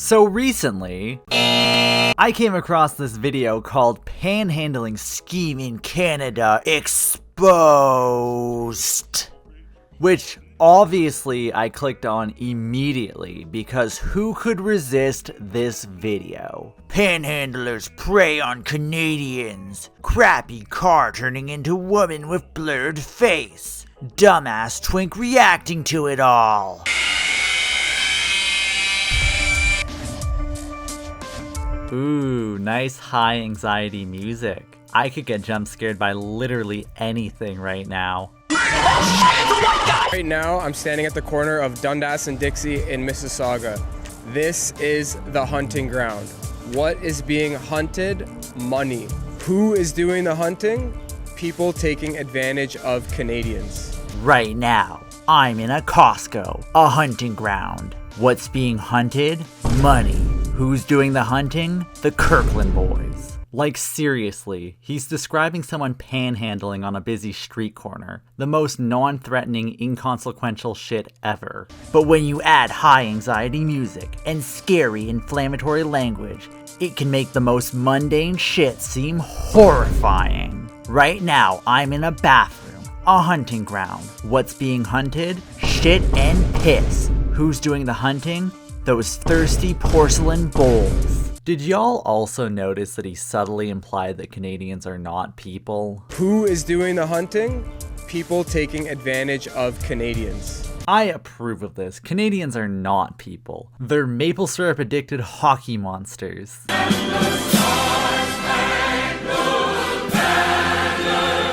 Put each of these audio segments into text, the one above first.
So recently, I came across this video called Panhandling Scheme in Canada Exposed, which obviously I clicked on immediately because who could resist this video? Panhandlers prey on Canadians. Crappy car turning into woman with blurred face. Dumbass twink reacting to it all. Ooh, nice high anxiety music. I could get jump scared by literally anything right now. Right now, I'm standing at the corner of Dundas and Dixie in Mississauga. This is the hunting ground. What is being hunted? Money. Who is doing the hunting? People taking advantage of Canadians. Right now, I'm in a Costco, a hunting ground. What's being hunted? Money. Who's doing the hunting? The Kirkland boys. Like seriously, he's describing someone panhandling on a busy street corner. The most non-threatening, inconsequential shit ever. But when you add high anxiety music and scary inflammatory language, it can make the most mundane shit seem horrifying. Right now, I'm in a bathroom, a hunting ground. What's being hunted? Shit and piss. Who's doing the hunting? Those thirsty porcelain bowls. Did y'all also notice that he subtly implied that Canadians are not people? Who is doing the hunting? People taking advantage of Canadians. I approve of this. Canadians are not people. They're maple syrup addicted hockey monsters.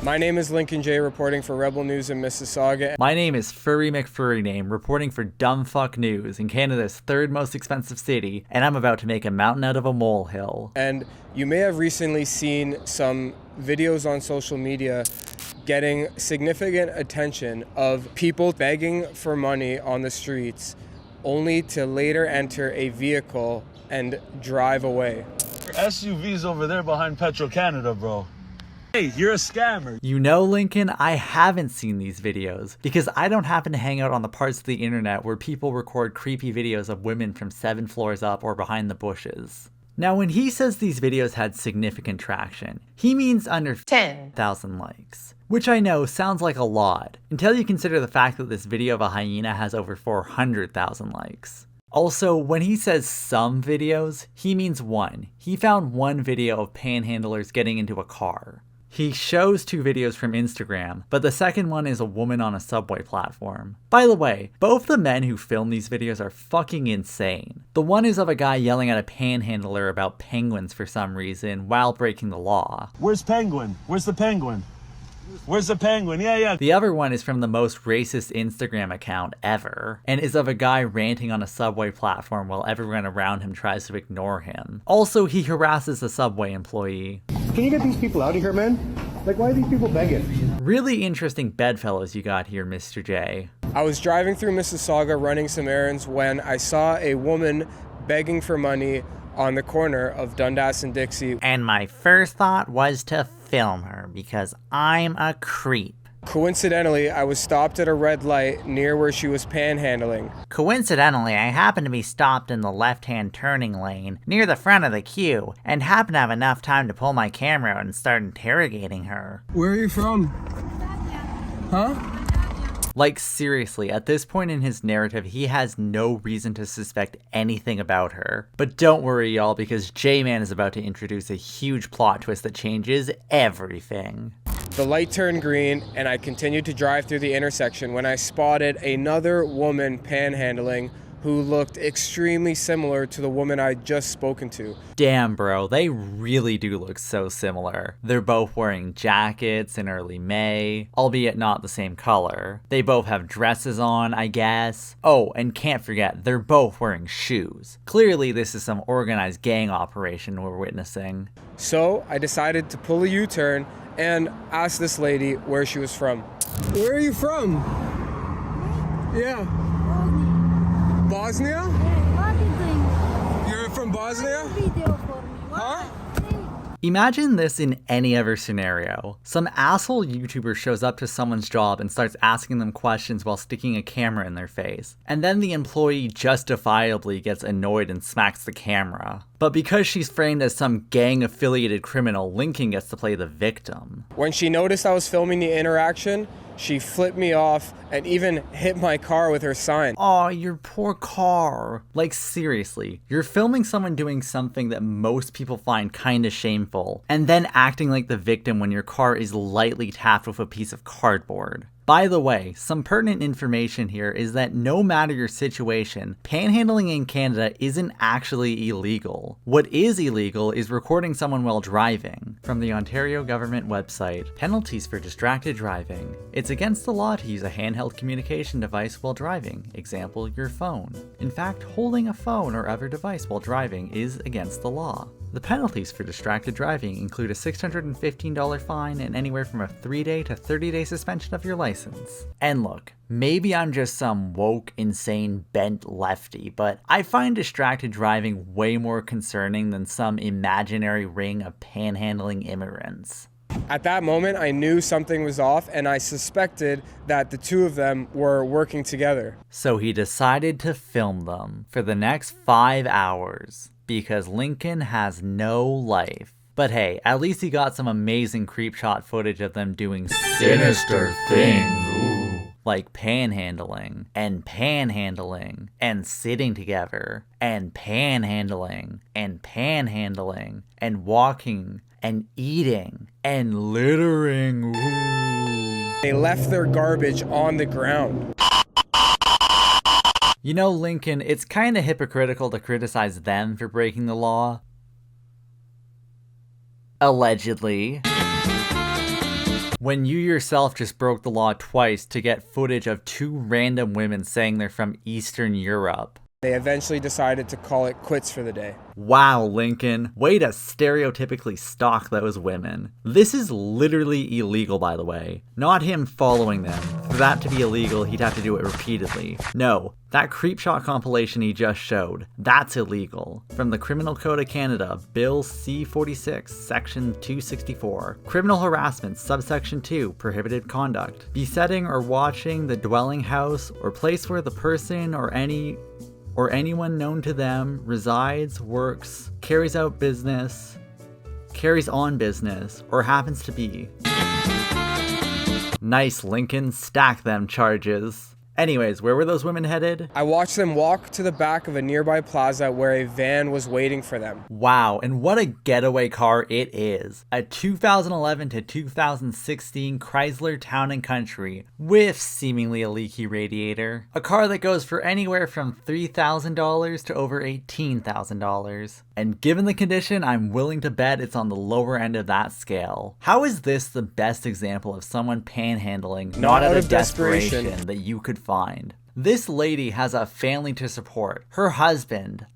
My name is Lincoln J, reporting for Rebel News in Mississauga. My name is Furry McFurryname, reporting for Dumbfuck News in Canada's third most expensive city, and I'm about to make a mountain out of a molehill. And you may have recently seen some videos on social media getting significant attention of people begging for money on the streets, only to later enter a vehicle and drive away. SUV's over there behind Petro-Canada, bro. Hey, you're a scammer. You know, Lincoln, I haven't seen these videos because I don't happen to hang out on the parts of the internet where people record creepy videos of women from 7 floors up or behind the bushes. Now, when he says these videos had significant traction, he means under 10,000 likes. Which I know sounds like a lot, until you consider the fact that this video of a hyena has over 400,000 likes. Also, when he says some videos, he means one. He found one video of panhandlers getting into a car. He shows 2 videos from Instagram, but the second one is a woman on a subway platform. By the way, both the men who film these videos are fucking insane. The one is of a guy yelling at a panhandler about penguins for some reason while breaking the law. Where's Penguin? Where's the penguin? Where's the penguin? Yeah. The other one is from the most racist Instagram account ever, and is of a guy ranting on a subway platform while everyone around him tries to ignore him. Also, he harasses a subway employee. Can you get these people out of here, man? Like, why are these people begging? Really interesting bedfellows you got here, Mr. J. I was driving through Mississauga running some errands when I saw a woman begging for money on the corner of Dundas and Dixie. And my first thought was to film her because I'm a creep. Coincidentally, I was stopped at a red light near where she was panhandling. Coincidentally, I happened to be stopped in the left-hand turning lane near the front of the queue and happened to have enough time to pull my camera out and start interrogating her. Where are you from? Huh? Like seriously, at this point in his narrative, he has no reason to suspect anything about her. But don't worry y'all, because J-Man is about to introduce a huge plot twist that changes everything. The light turned green and I continued to drive through the intersection when I spotted another woman panhandling who looked extremely similar to the woman I'd just spoken to. Damn bro, they really do look so similar. They're both wearing jackets in early May, albeit not the same color. They both have dresses on, I guess. Oh, and can't forget, they're both wearing shoes. Clearly this is some organized gang operation we're witnessing. So I decided to pull a U-turn and ask this lady where she was from. Where are you from? Yeah. Bosnia? What are you doing? You're from Bosnia? Video for me. What? Huh? Imagine this in any other scenario. Some asshole YouTuber shows up to someone's job and starts asking them questions while sticking a camera in their face. And then the employee justifiably gets annoyed and smacks the camera. But because she's framed as some gang-affiliated criminal, Lincoln gets to play the victim. When she noticed I was filming the interaction, she flipped me off and even hit my car with her sign. Aw, your poor car. Like seriously, you're filming someone doing something that most people find kinda shameful, and then acting like the victim when your car is lightly tapped with a piece of cardboard. By the way, some pertinent information here is that no matter your situation, panhandling in Canada isn't actually illegal. What is illegal is recording someone while driving. From the Ontario government website, penalties for distracted driving. It's against the law to use a handheld communication device while driving, example, your phone. In fact, holding a phone or other device while driving is against the law. The penalties for distracted driving include a $615 fine and anywhere from a 3-day to 30-day suspension of your license. And look, maybe I'm just some woke, insane, bent lefty, but I find distracted driving way more concerning than some imaginary ring of panhandling immigrants. At that moment, I knew something was off and I suspected that the two of them were working together. So he decided to film them for the next 5 hours. Because Lincoln has no life. But hey, at least he got some amazing creepshot footage of them doing sinister things. Like panhandling, and sitting together, and panhandling, and walking, and eating, and littering. Ooh. They left their garbage on the ground. You know, Lincoln, it's kinda hypocritical to criticize them for breaking the law. Allegedly. When you yourself just broke the law twice to get footage of 2 random women saying they're from Eastern Europe. They eventually decided to call it quits for the day. Wow, Lincoln. Way to stereotypically stalk those women. This is literally illegal, by the way. Not him following them. For that to be illegal, he'd have to do it repeatedly. No, that creepshot compilation he just showed, that's illegal. From the Criminal Code of Canada, Bill C-46, Section 264. Criminal harassment, Subsection 2, Prohibited Conduct. Besetting or watching the dwelling house or place where the person or anyone known to them resides, works, carries on business, or happens to be. Nice, Lincoln. Stack them charges. Anyways, where were those women headed? I watched them walk to the back of a nearby plaza where a van was waiting for them. Wow, and what a getaway car it is. A 2011 to 2016 Chrysler Town & Country with seemingly a leaky radiator. A car that goes for anywhere from $3,000 to over $18,000. And given the condition, I'm willing to bet it's on the lower end of that scale. How is this the best example of someone panhandling, not out of desperation, that you could find? This lady has a family to support. Her husband,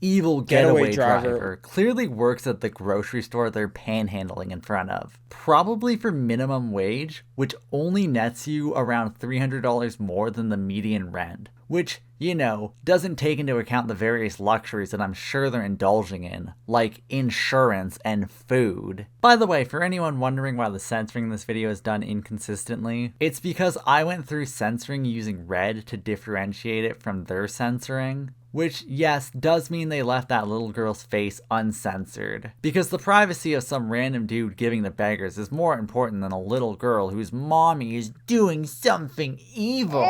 evil getaway driver, clearly works at the grocery store they're panhandling in front of. Probably for minimum wage, which only nets you around $300 more than the median rent. Which, doesn't take into account the various luxuries that I'm sure they're indulging in, like insurance and food. By the way, for anyone wondering why the censoring in this video is done inconsistently, it's because I went through censoring using red to differentiate it from their censoring. Which, yes, does mean they left that little girl's face uncensored. Because the privacy of some random dude giving to beggars is more important than a little girl whose mommy is doing something evil.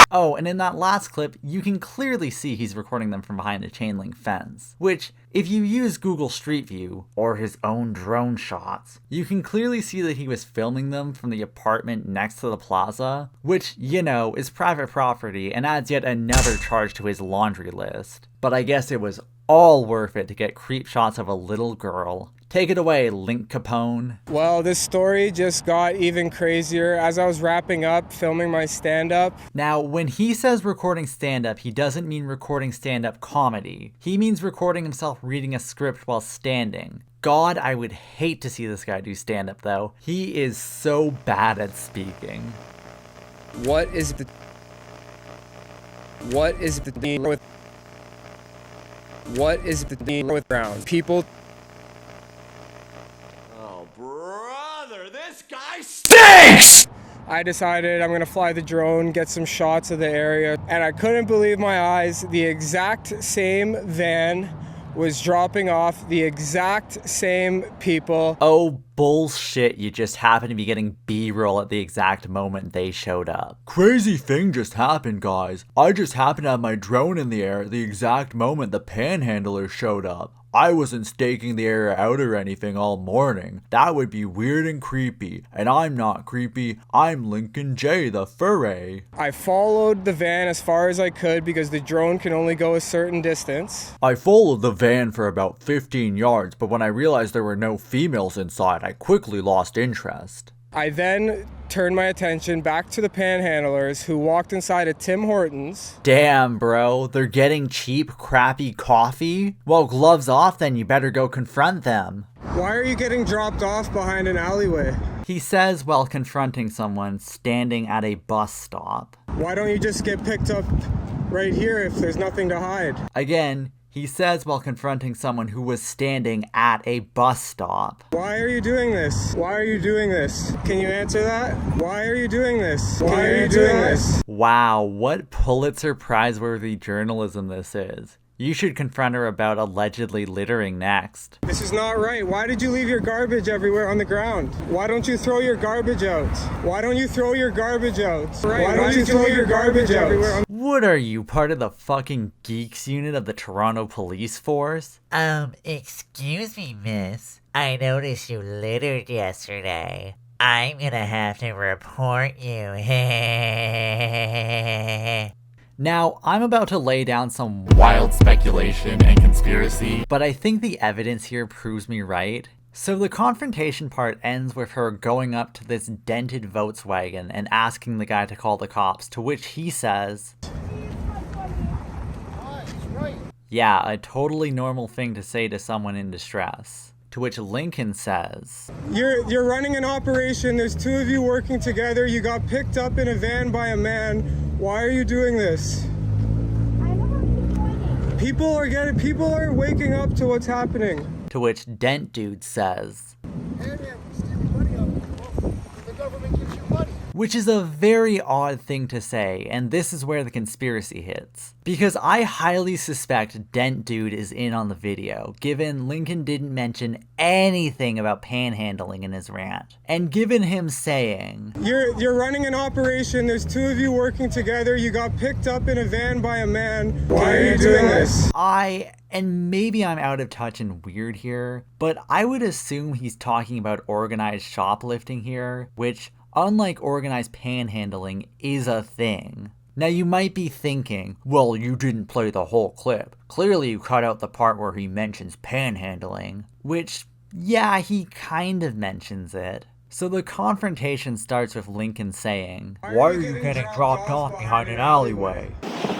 Oh, and in that last clip, you can clearly see he's recording them from behind a chain link fence. Which, if you use Google Street View, or his own drone shots, you can clearly see that he was filming them from the apartment next to the plaza, which, is private property and adds yet another charge to his laundry list. But I guess it was all worth it to get creep shots of a little girl. Take it away, Link Capone. Well, this story just got even crazier as I was wrapping up filming my stand-up. Now, when he says recording stand-up, he doesn't mean recording stand-up comedy. He means recording himself reading a script while standing. God, I would hate to see this guy do stand-up, though. He is so bad at speaking. What is the deal with ground? People Next! I decided I'm gonna fly the drone, get some shots of the area, and I couldn't believe my eyes. The exact same van was dropping off the exact same people. Oh, bullshit, you just happen to be getting B-roll at the exact moment they showed up. Crazy thing just happened, guys. I just happened to have my drone in the air at the exact moment the panhandlers showed up. I wasn't staking the area out or anything all morning. That would be weird and creepy. And I'm not creepy. I'm Lincoln J, the furry. I followed the van as far as I could because the drone can only go a certain distance. I followed the van for about 15 yards, but when I realized there were no females inside, I quickly lost interest. I then turned my attention back to the panhandlers who walked inside a Tim Hortons. Damn, bro, they're getting cheap, crappy coffee? Well, gloves off, then you better go confront them. Why are you getting dropped off behind an alleyway? He says while confronting someone standing at a bus stop. Why don't you just get picked up right here if there's nothing to hide? Again, he says while confronting someone who was standing at a bus stop. Why are you doing this? Why are you doing this? Can you answer that? Why are you doing this? Why are you doing this? Wow, what Pulitzer Prize-worthy journalism this is. You should confront her about allegedly littering next. This is not right. Why did you leave your garbage everywhere on the ground? Why don't you throw your garbage out? Why don't you throw your garbage out? Why don't you throw your garbage everywhere? What are you, part of the fucking geeks unit of the Toronto Police Force? Excuse me, miss. I noticed you littered yesterday. I'm gonna have to report you. Now, I'm about to lay down some wild speculation and conspiracy, but I think the evidence here proves me right. So the confrontation part ends with her going up to this dented Volkswagen and asking the guy to call the cops, to which he says, yeah, a totally normal thing to say to someone in distress. To which Lincoln says, You're running an operation. There's two of you working together. You got picked up in a van by a man. Why are you doing this? People are waking up to what's happening. To which Dent Dude says, which is a very odd thing to say, and this is where the conspiracy hits. Because I highly suspect Dent Dude is in on the video, given Lincoln didn't mention anything about panhandling in his rant. And given him saying, You're running an operation, there's two of you working together, you got picked up in a van by a man. Why are you doing this? And maybe I'm out of touch and weird here, but I would assume he's talking about organized shoplifting here, which, unlike organized panhandling, is a thing. Now you might be thinking, well, you didn't play the whole clip. Clearly you cut out the part where he mentions panhandling. Which, yeah, he kind of mentions it. So the confrontation starts with Lincoln saying, why are you getting dropped off behind an alleyway?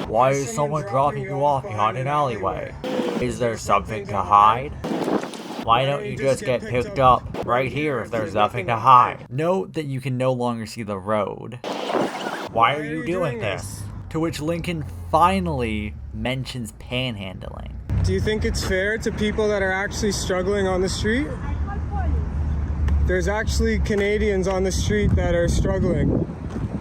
Why is someone dropping you off behind an alleyway? Is there something to hide? Why don't you just get picked up right here if there's nothing to hide? Note that you can no longer see the road. Why are you doing this? To which Lincoln finally mentions panhandling. Do you think it's fair to people that are actually struggling on the street? There's actually Canadians on the street that are struggling.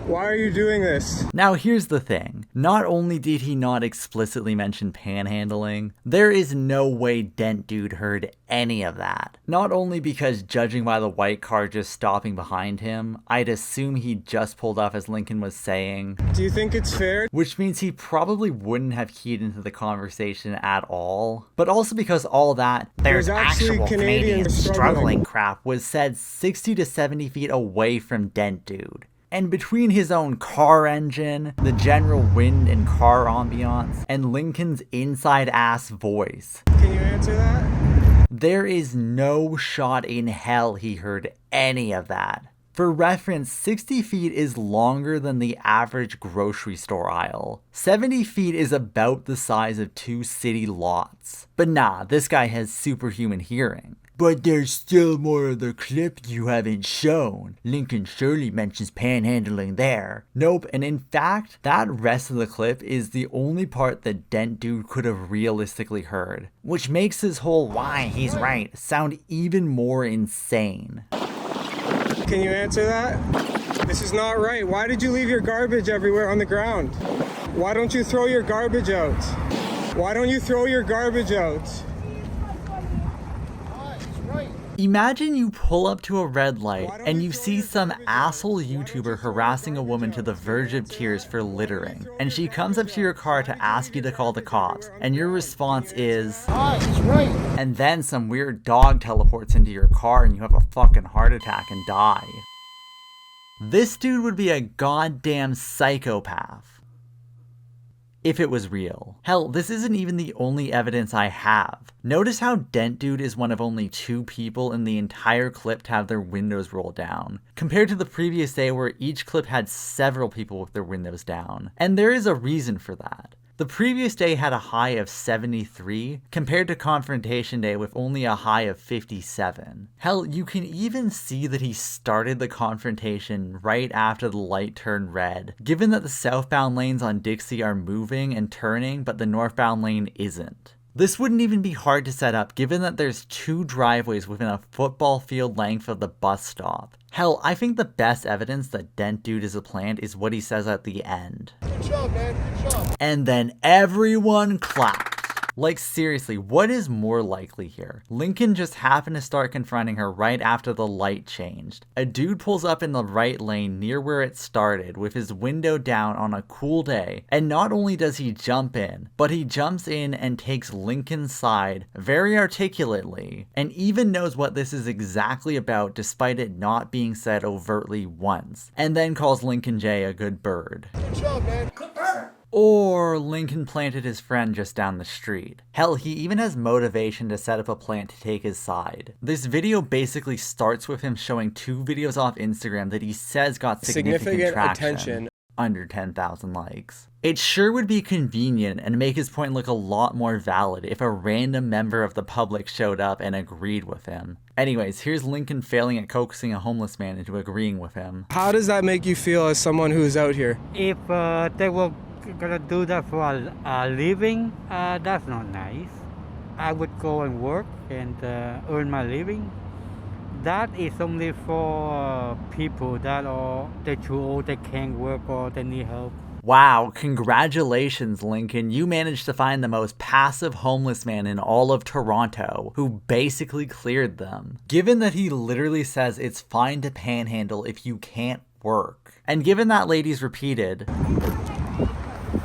Why are you doing this? Now here's the thing. Not only did he not explicitly mention panhandling, there is no way Dent Dude heard any of that. Not only because judging by the white car just stopping behind him, I'd assume he just pulled off as Lincoln was saying. Do you think it's fair? Which means he probably wouldn't have keyed into the conversation at all. But also because all that, there's actually actual Canadians struggling struggling crap was said 60 to 70 feet away from Dent Dude. And between his own car engine, the general wind and car ambiance, and Lincoln's inside-ass voice, Can you answer that? there is no shot in hell he heard any of that. For reference, 60 feet is longer than the average grocery store aisle. 70 feet is about the size of 2 city lots. But nah, this guy has superhuman hearing. But there's still more of the clip you haven't shown. Lincoln surely mentions panhandling there. Nope, and in fact, that rest of the clip is the only part that Dent Dude could have realistically heard. Which makes his whole why he's right sound even more insane. Can you answer that? This is not right. Why did you leave your garbage everywhere on the ground? Why don't you throw your garbage out? Why don't you throw your garbage out? Imagine you pull up to a red light and you see some asshole YouTuber harassing a woman to the verge of tears for littering, and she comes up to your car to ask you to call the cops, and your response is, and then some weird dog teleports into your car and you have a fucking heart attack and die. This dude would be a goddamn psychopath. If it was real. Hell, this isn't even the only evidence I have. Notice how Dent Dude is one of only 2 people in the entire clip to have their windows rolled down, compared to the previous day where each clip had several people with their windows down. And there is a reason for that. The previous day had a high of 73, compared to Confrontation Day with only a high of 57. Hell, you can even see that he started the confrontation right after the light turned red, given that the southbound lanes on Dixie are moving and turning, but the northbound lane isn't. This wouldn't even be hard to set up given that there's 2 driveways within a football field length of the bus stop. Hell, I think the best evidence that Dent Dude is a plant is what he says at the end. Good job, man. Good job. And then everyone claps. Like seriously, what is more likely here? Lincoln just happened to start confronting her right after the light changed. A dude pulls up in the right lane near where it started with his window down on a cool day, and not only does he jump in, but he jumps in and takes Lincoln's side very articulately, and even knows what this is exactly about despite it not being said overtly once, and then calls Lincoln J a good bird. Good job, man. Good bird. Or Lincoln planted his friend just down the street. Hell, he even has motivation to set up a plant to take his side. This video basically starts with him showing 2 videos off Instagram that he says got significant traction. Attention. Under 10,000 likes. It sure would be convenient and make his point look a lot more valid if a random member of the public showed up and agreed with him. Anyways, here's Lincoln failing at coaxing a homeless man into agreeing with him. How does that make you feel as someone who's out here? If they were gonna do that for a living, that's not nice. I would go and work and earn my living. That is only for people that are too old, they can't work or they need help. Wow, congratulations, Lincoln. You managed to find the most passive homeless man in all of Toronto, who basically cleared them. Given that he literally says it's fine to panhandle if you can't work. And given that lady's repeated,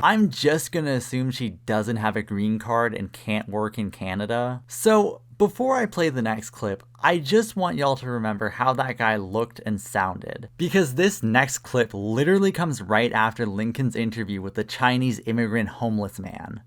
I'm just gonna assume she doesn't have a green card and can't work in Canada. So, before I play the next clip, I just want y'all to remember how that guy looked and sounded. Because this next clip literally comes right after Lincoln's interview with the Chinese immigrant homeless man.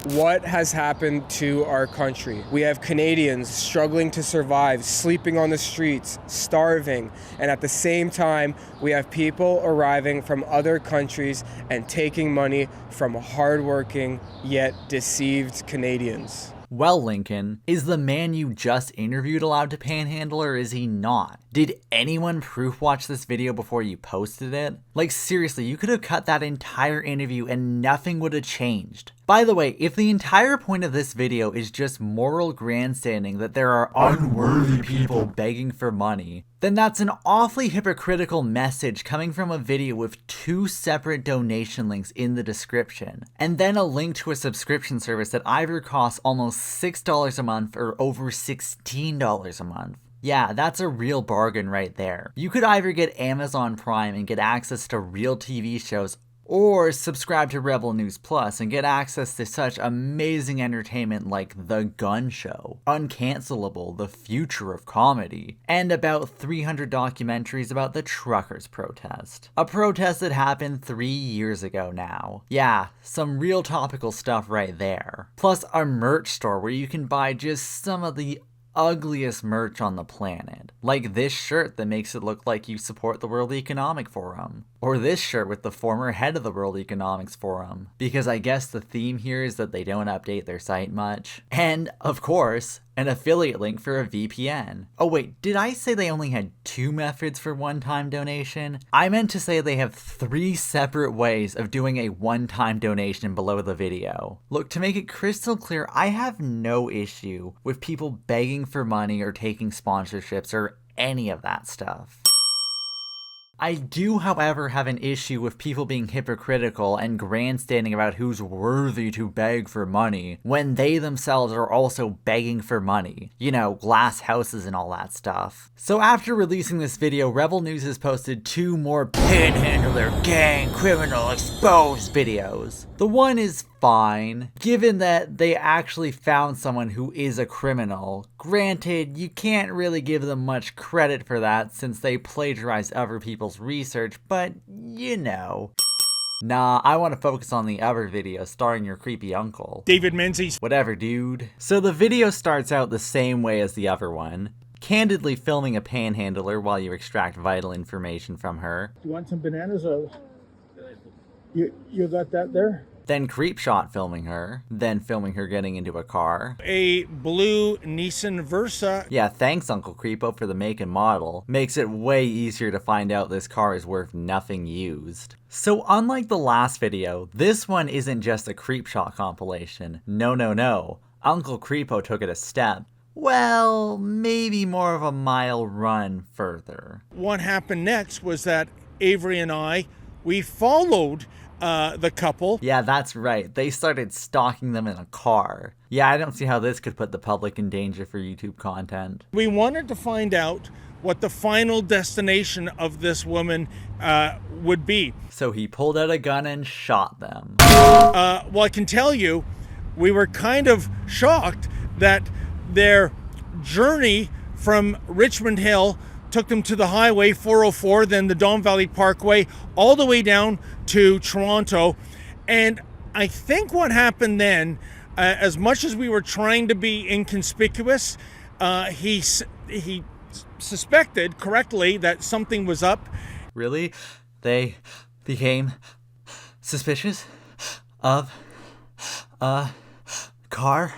What has happened to our country? We have Canadians struggling to survive, sleeping on the streets, starving, and at the same time, we have people arriving from other countries and taking money from hardworking yet deceived Canadians. Well, Lincoln, is the man you just interviewed allowed to panhandle or is he not? Did anyone proof watch this video before you posted it? Like seriously, you could have cut that entire interview and nothing would have changed. By the way, if the entire point of this video is just moral grandstanding that there are unworthy people begging for money, then that's an awfully hypocritical message coming from a video with 2 separate donation links in the description, and then a link to a subscription service that either costs almost $6 a month or over $16 a month. Yeah, that's a real bargain right there. You could either get Amazon Prime and get access to real TV shows, or subscribe to Rebel News Plus and get access to such amazing entertainment like The Gun Show, Uncancelable, The Future of Comedy, and about 300 documentaries about the truckers' protest. A protest that happened 3 years ago now. Yeah, some real topical stuff right there. Plus a merch store where you can buy just some of the ugliest merch on the planet. Like this shirt that makes it look like you support the World Economic Forum. Or this shirt with the former head of the World Economics Forum. Because I guess the theme here is that they don't update their site much. And, of course, an affiliate link for a VPN. Oh wait, did I say they only had 2 methods for one-time donation? I meant to say they have 3 separate ways of doing a one-time donation below the video. Look, to make it crystal clear, I have no issue with people begging for money or taking sponsorships or any of that stuff. I do, however, have an issue with people being hypocritical and grandstanding about who's worthy to beg for money when they themselves are also begging for money. You know, glass houses and all that stuff. So after releasing this video, Rebel News has posted 2 more Panhandler gang criminal exposed videos. The one is fine, given that they actually found someone who is a criminal. Granted, you can't really give them much credit for that since they plagiarized other people's research, but you know. Nah, I want to focus on the other video starring your creepy uncle. David Menzies. Whatever, dude. So the video starts out the same way as the other one, candidly filming a panhandler while you extract vital information from her. You want some bananas? You got that there? Then Creepshot filming her, then filming her getting into a car. A blue Nissan Versa. Yeah, thanks Uncle Creepo for the make and model. Makes it way easier to find out this car is worth nothing used. So unlike the last video, this one isn't just a Creepshot compilation. No. Uncle Creepo took it a step. Well, maybe more of a mile run further. What happened next was that Avery and I, we followed the couple. Yeah, that's right. They started stalking them in a car. Yeah, I don't see how this could put the public in danger for YouTube content. We wanted to find out what the final destination of this woman would be. So he pulled out a gun and shot them. Well, I can tell you, we were kind of shocked that their journey from Richmond Hill took them to the highway 404, then the Don Valley Parkway, all the way down to Toronto. And I think what happened then, as much as we were trying to be inconspicuous, he suspected correctly that something was up. Really? They became suspicious of a car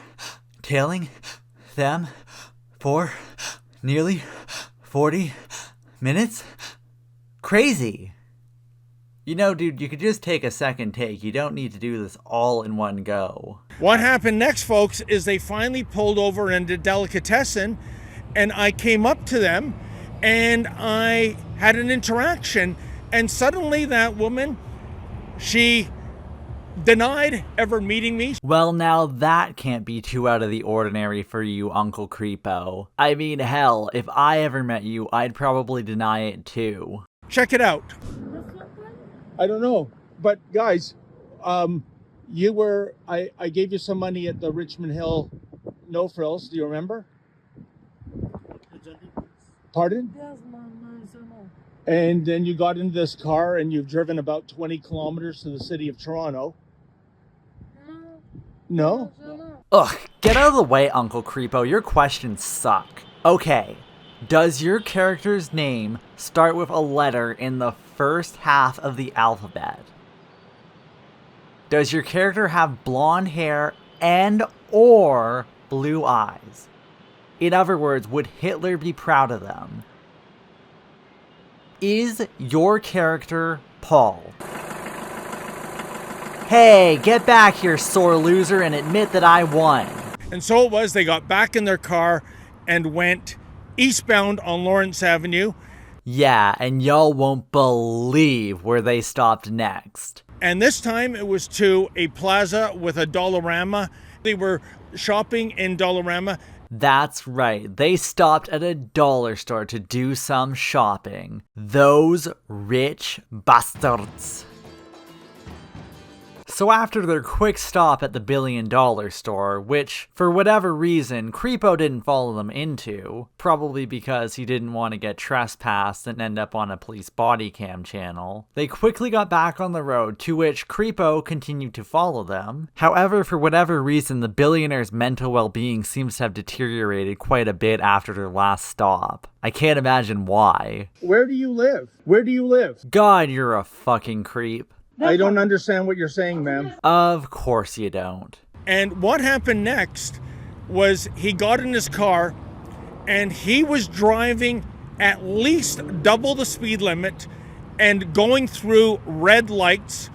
tailing them for nearly 40 minutes? Crazy. You know, dude, you could just take a second take. You don't need to do this all in one go. What happened next, folks, is they finally pulled over into Delicatessen, and I came up to them and I had an interaction, and suddenly that woman, she denied ever meeting me. Well, now that can't be too out of the ordinary for you, Uncle Creepo. I mean, hell, if I ever met you, I'd probably deny it too. Check it out. I don't know. But guys, you were, I gave you some money at the Richmond Hill No Frills. Do you remember? Pardon? And then you got into this car and you've driven about 20 kilometers to the city of Toronto. No? Ugh, get out of the way, Uncle Creepo. Your questions suck. Okay, does your character's name start with a letter in the first half of the alphabet? Does your character have blonde hair and or blue eyes? In other words, would Hitler be proud of them? Is your character Paul? Hey, get back here, sore loser, and admit that I won. And so it was, they got back in their car and went eastbound on Lawrence Avenue. Yeah, and y'all won't believe where they stopped next. And this time it was to a plaza with a Dollarama. They were shopping in Dollarama. That's right, they stopped at a dollar store to do some shopping. Those rich bastards. So after their quick stop at the $1 billion store, which, for whatever reason, Creepo didn't follow them into, probably because he didn't want to get trespassed and end up on a police body cam channel, they quickly got back on the road, to which Creepo continued to follow them. However, for whatever reason, the billionaire's mental well-being seems to have deteriorated quite a bit after their last stop. I can't imagine why. Where do you live? Where do you live? God, you're a fucking creep. I don't understand what you're saying, ma'am. Of course you don't. And what happened next was he got in his car and he was driving at least double the speed limit and going through red lights.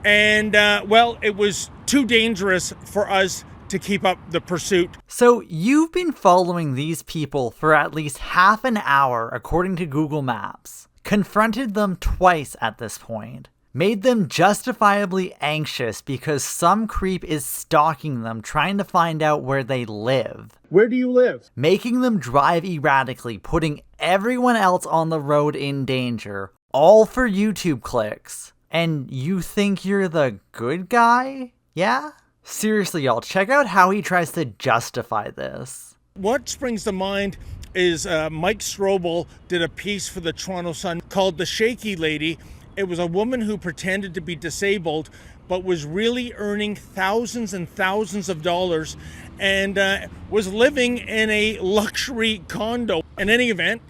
And, well, it was too dangerous for us to keep up the pursuit. So you've been following these people for at least half an hour according to Google Maps. confronted them twice at this point, made them justifiably anxious because some creep is stalking them trying to find out where they live, Where do you live? making them drive erratically, putting everyone else on the road in danger, all for YouTube clicks. And you think you're the good guy? Yeah? Seriously, y'all, check out how he tries to justify this. What springs to mind is Mike Strobel did a piece for the Toronto Sun called The Shaky Lady. It was a woman who pretended to be disabled but was really earning thousands and thousands of dollars and was living in a luxury condo. In any event,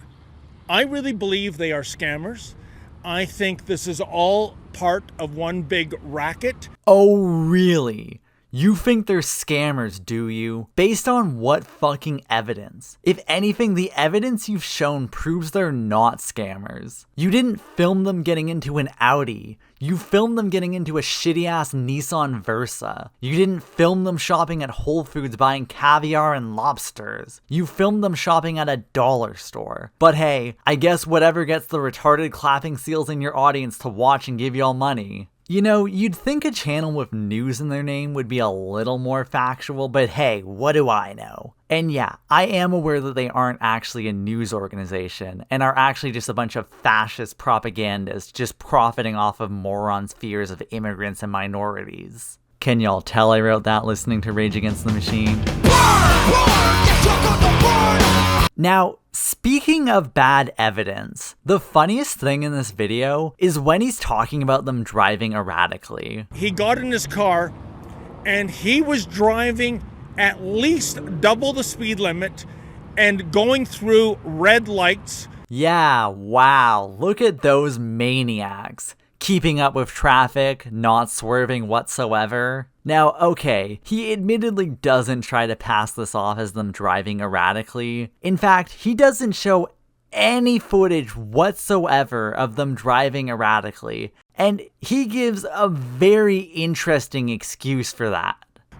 I really believe they are scammers. I think this is all part of one big racket. Oh, really? You think they're scammers, do you? Based on what fucking evidence? If anything, the evidence you've shown proves they're not scammers. You didn't film them getting into an Audi. You filmed them getting into a shitty-ass Nissan Versa. You didn't film them shopping at Whole Foods buying caviar and lobsters. You filmed them shopping at a dollar store. But hey, I guess whatever gets the retarded clapping seals in your audience to watch and give y'all money. You know, you'd think a channel with news in their name would be a little more factual, but hey, what do I know? And yeah, I am aware that they aren't actually a news organization and are actually just a bunch of fascist propagandists just profiting off of morons' fears of immigrants and minorities. Can y'all tell I wrote that listening to Rage Against the Machine? Now, speaking of bad evidence, the funniest thing in this video is when he's talking about them driving erratically. He got in his car and he was driving at least double the speed limit and going through red lights. Yeah, wow, look at those maniacs. Keeping up with traffic, not swerving whatsoever. Now, okay, he admittedly doesn't try to pass this off as them driving erratically. In fact, he doesn't show any footage whatsoever of them driving erratically, and he gives a very interesting excuse for that.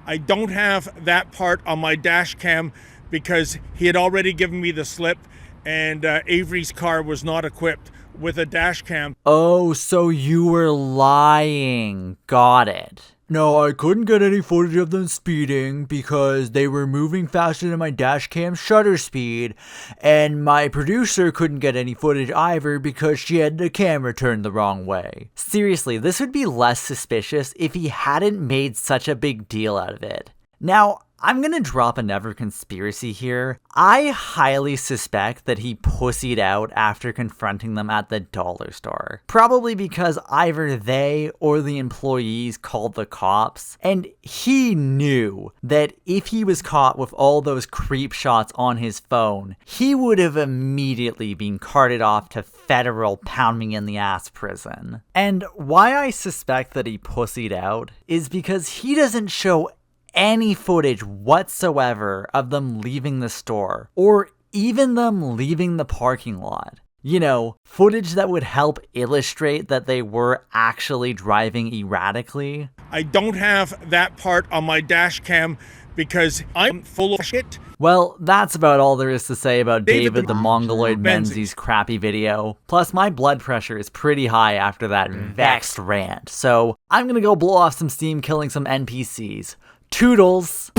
I don't have that part on my dash cam because he had already given me the slip and Avery's car was not equipped with a dash cam. Oh, so you were lying. Got it. No, I couldn't get any footage of them speeding because they were moving faster than my dash cam shutter speed, and my producer couldn't get any footage either because she had the camera turned the wrong way. Seriously, this would be less suspicious if he hadn't made such a big deal out of it. Now, I'm gonna drop another conspiracy here. I highly suspect that he pussied out after confronting them at the dollar store. Probably because either they or the employees called the cops, and he knew that if he was caught with all those creep shots on his phone, he would have immediately been carted off to federal pound-me-in-the-ass prison. And why I suspect that he pussied out is because he doesn't show any footage whatsoever of them leaving the store, or even them leaving the parking lot. You know, footage that would help illustrate that they were actually driving erratically. I don't have that part on my dash cam because I'm full of shit. Well, that's about all there is to say about David the Mongoloid Menzies' crappy video. Plus, my blood pressure is pretty high after that vexed rant, so I'm gonna go blow off some steam killing some NPCs. Toodles!